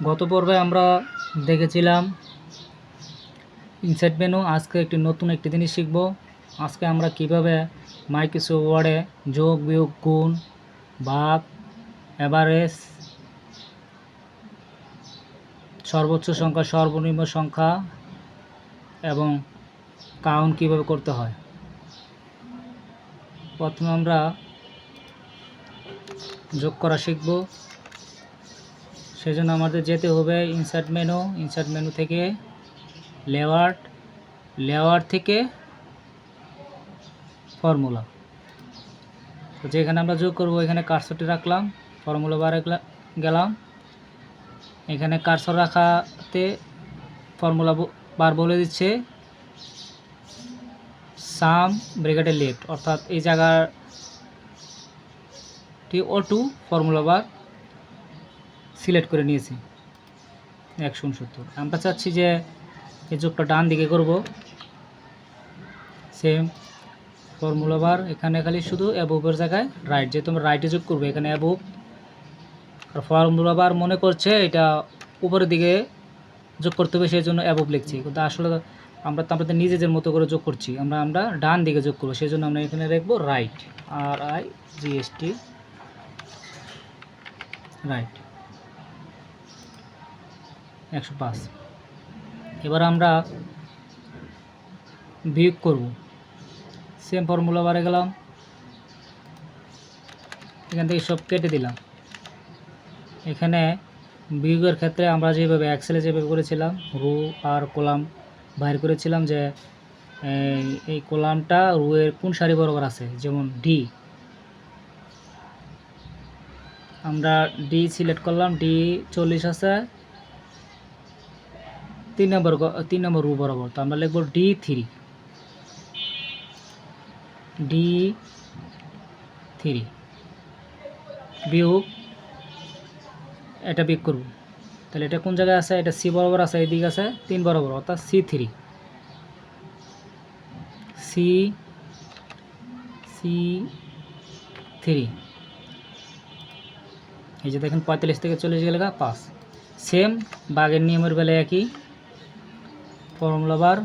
গত পর্বে আমরা দেখেছিলাম ইনসাইড মেনু। আজকে নতুন একটি জিনিস শিখব। আজকে আমরা কিভাবে মাইক্রোসফট ওয়ার্ডে যোগ, বিয়োগ, গুণ, ভাগ, এভারেজ, সর্বোচ্চ সংখ্যা, সর্বনিম্ন সংখ্যা এবং কাউন্ট কিভাবে করতে হয়। প্রথমে আমরা যোগ করা শিখব। সেজন্য আমাদের যেতে হবে ইনসার্ট মেনু থেকে লেআউট থেকে ফর্মুলা। তো যেখানে আমরা যোগ করব এখানে কার্সরটি রাখলাম, ফর্মুলা বারে গেলাম। এখানে কার্সর রাখাতে ফর্মুলা বার বলে দিচ্ছে সাম ব্র্যাকেটের লেফট, অর্থাৎ এই জায়গাটি O2 ফর্মুলা বার সিলেক্ট করে নিয়েছি 169। আমরা চাচ্ছি যে এই যোগটা ডান দিকে করব। সেম ফর্মুলা বার, এখানে খালি শুধু অ্যাবোভের জায়গায় রাইট, যেহেতু আমরা রাইটে যোগ করবো এখানে অ্যাবোভ। আর ফর্মুলা বার মনে করছে এটা উপরের দিকে যোগ করতে হবে, সেই জন্য অ্যাবোভ লিখছি, কিন্তু আসলে আমরা তো আমাদের নিজেদের মতো করে যোগ করছি। আমরা ডান দিকে যোগ করবো, সেই জন্য আমরা এখানে লিখবো রাইট, RIGST, রাইট 105। এবার আমরা বিয়োগ করব। সেম ফর্মুলা বারে গেলাম, এখান থেকে সব কেটে দিলাম। এখানে বিয়োগের ক্ষেত্রে আমরা যেভাবে এক্সেলে যেভাবে করেছিলাম, রো আর কলাম বাইর করেছিলাম যে এই কলামটা রো এর কোন সারি বরাবর আছে, যেমন ডি। আমরা ডি সিলেক্ট করলাম, ডি 40 আছে 3 নম্বর রো বরাবর, তো আমরা লিখব D3 বিয়োগ, এটা বিয়োগ করব। তাহলে এটা কোন জায়গায় আছে, এটা সি বরাবর আছে, এইদিকে আছে 3 বরাবর, অর্থাৎ C3 এই যে দেখেন 45 থেকে 40 গেলে 5। সেম বাগের নিয়মের বেলায় একই ফর্মুলা বার,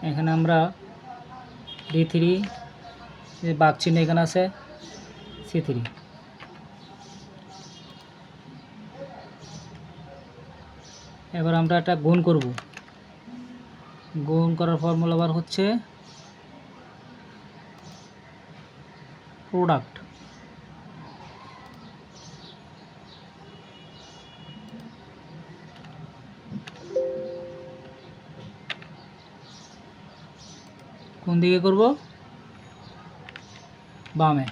এখানে আমরা D3 যে বাঘ চিহ্ন এখানে আছে C3। এবার আমরা একটা গুণ করব। গুণ করার ফর্মুলা বার হচ্ছে প্রোডাক্ট। কোন দিকে করব, বামে।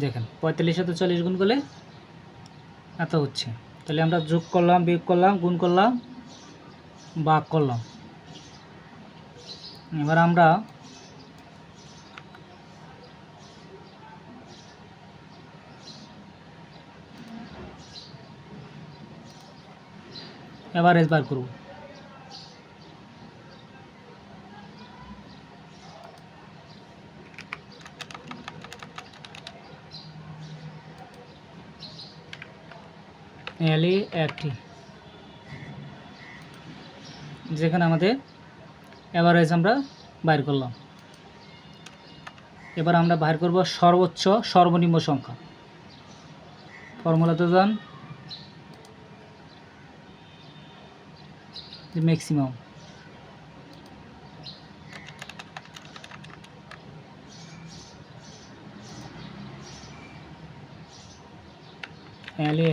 দেখেন 45 সাথে 40 গুণ করলে এত হচ্ছে। তাহলে আমরা যোগ করলাম, বিয়োগ করলাম, গুণ করলাম, ভাগ করলাম। এবার আমরা এভারেজ বার করব। একটি যেখানে আমাদের এভারেজ আমরা বাইর করলাম। এবার আমরা বাইর করব সর্বোচ্চ সর্বনিম্ন সংখ্যা। ফর্মুলাতে যান, ম্যাক্সিমাম,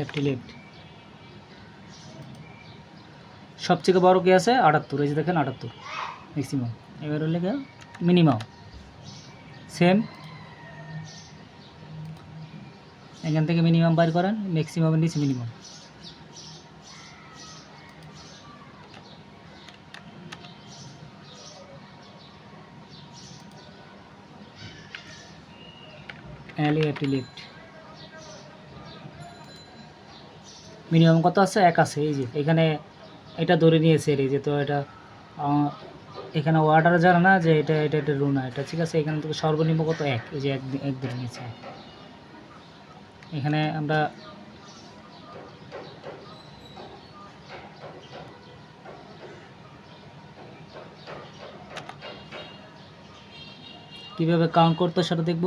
একটি লেফট। সবথেকে বড় কি আছে 78, এই যে দেখেন 78 ম্যাক্সিমাম। এবার হলে মিনিমাম। সেম এখান থেকে মিনিমাম বাইর করেন, ম্যাক্সিমামের নিচে মিনিমাম। একটি লেফট। মিনিমাম কত আছে, 1 আছে। এই যে এখানে এটা ধরে নিয়েছে, এই যে, তো এটা এখানে ওয়ার্ডার জানে না যে এটা রো না, এটা ঠিক আছে। এখান থেকে সর্বনিম্ন কত 1, এই যে 1 ধরে নিয়েছে। এখানে আমরা কিভাবে কাউন্ট করতে সেটা দেখব।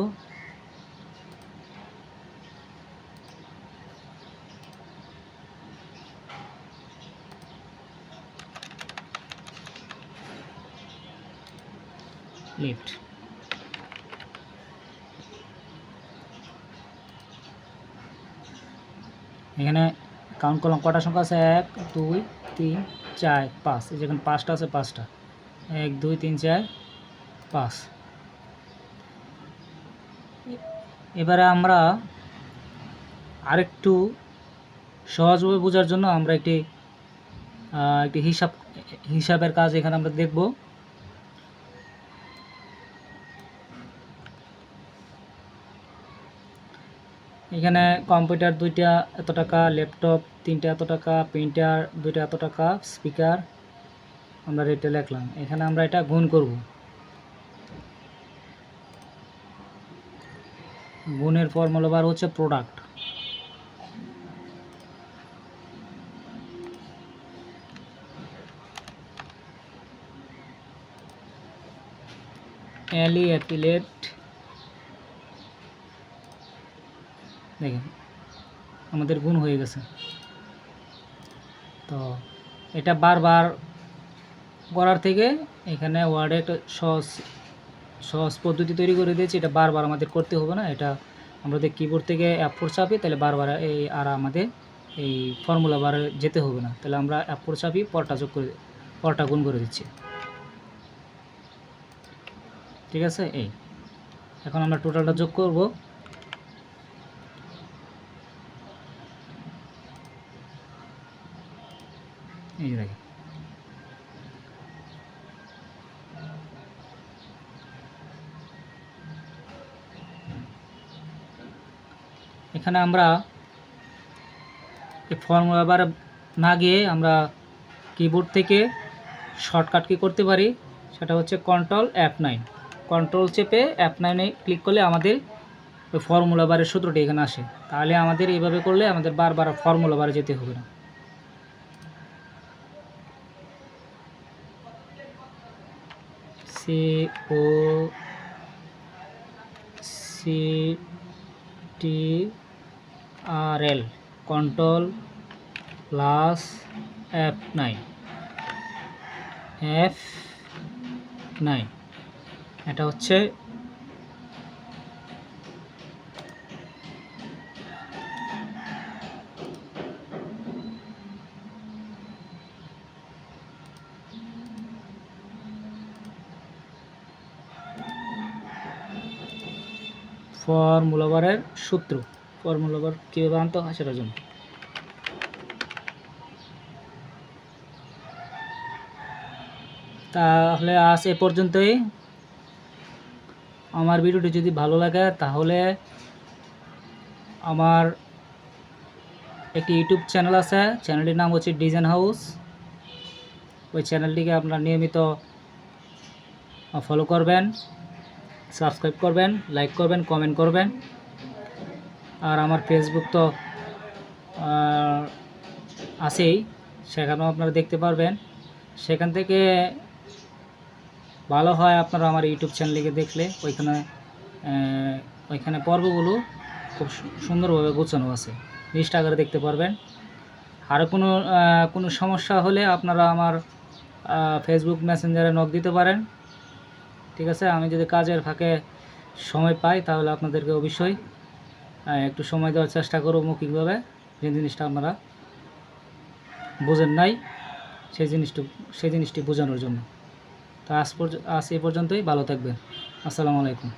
লিফট এখানে কাউন্ট করলাম কটা সংখ্যা আছে 1 2 3 4 5 এই যেখানে 5টা আছে 5টা 1 2 3 4 5। এবারে আমরা আরেকটু সহজভাবে বোঝার জন্য আমরা একটি হিসাবের কাজ এখানে আমরা দেখব। এখানে কম্পিউটার 2টা এত টাকা, ল্যাপটপ 3টা এত টাকা, প্রিন্টার 2টা এত টাকা, স্পিকার আমরা রেটে লিখলাম। এখানে আমরা এটা গুণ করব। গুণের ফর্মুলা বার হচ্ছে প্রোডাক্ট। অ্যাফিলিয়েট দেখেন আমাদের গুণ হয়ে গেছে। তো এটা বারবার করার থেকে এখানে ওয়ার্ডে একটা সহজ পদ্ধতি তৈরি করে দিয়েছি। এটা বারবার আমাদের করতে হবে না। এটা আমরা যদি কিবোর্ড থেকে F4 চাপি তাহলে বারবার আমাদের এই ফর্মুলা বারে যেতে হবে না। তাহলে আমরা F4 চাপি পরটা গুণ করে দিচ্ছি। ঠিক আছে। এখন আমরা টোটালটা যোগ করব। এই যে দেখেন এখানে আমরা এই ফর্মুলা বার না গিয়ে আমরা কিবোর্ড থেকে শর্টকাট কি করতে পারি, সেটা হচ্ছে কন্ট্রোল F9। কন্ট্রোল চেপে F9-এ ক্লিক করলে আমাদের ওই ফর্মুলা বারের সূত্রটি এখানে আসে। তাহলে আমাদের এইভাবে করলে আমাদের বারবার ফর্মুলা বারে যেতে হবে না। CTRL কন্ট্রোল প্লাস F9 এটা হচ্ছে ফর্মুলা বারের সূত্র। ফর্মুলা বার কীভাবে আনতে হয় সেটার জন্য। তাহলে আজ এ পর্যন্তই। আমার ভিডিওটি যদি ভালো লাগে তাহলে আমার একটি ইউটিউব চ্যানেল আছে, চ্যানেলটির নাম হচ্ছে ডিজাইন হাউস। ওই চ্যানেলটিকে আপনারা নিয়মিত ফলো করবেন, সাবস্ক্রাইব করবেন, লাইক করবেন, কমেন্ট করবেন। আর আমার ফেসবুক তো আছেই, সেখানেও আপনারা দেখতে পারবেন। সেখান থেকে ভালো হয় আপনারা আমার ইউটিউব চ্যানেলকে দেখলে ওইখানে পর্বগুলো খুব সুন্দরভাবে গোছানো আছে, লিস্ট আকারে দেখতে পারবেন। আরও কোনো সমস্যা হলে আপনারা আমার ফেসবুক মেসেঞ্জারে নক দিতে পারেন। ঠিক আছে। আমি যদি কাজের ফাঁকে সময় পাই তাহলে আপনাদেরকে অবশ্যই একটু সময় দেওয়ার চেষ্টা করব মৌখিকভাবে, যে জিনিসটা আপনারা বোঝেন নাই সেই জিনিসটি বোঝানোর জন্য। তো আজ এই পর্যন্তই। ভালো থাকবেন। আসসালামু আলাইকুম।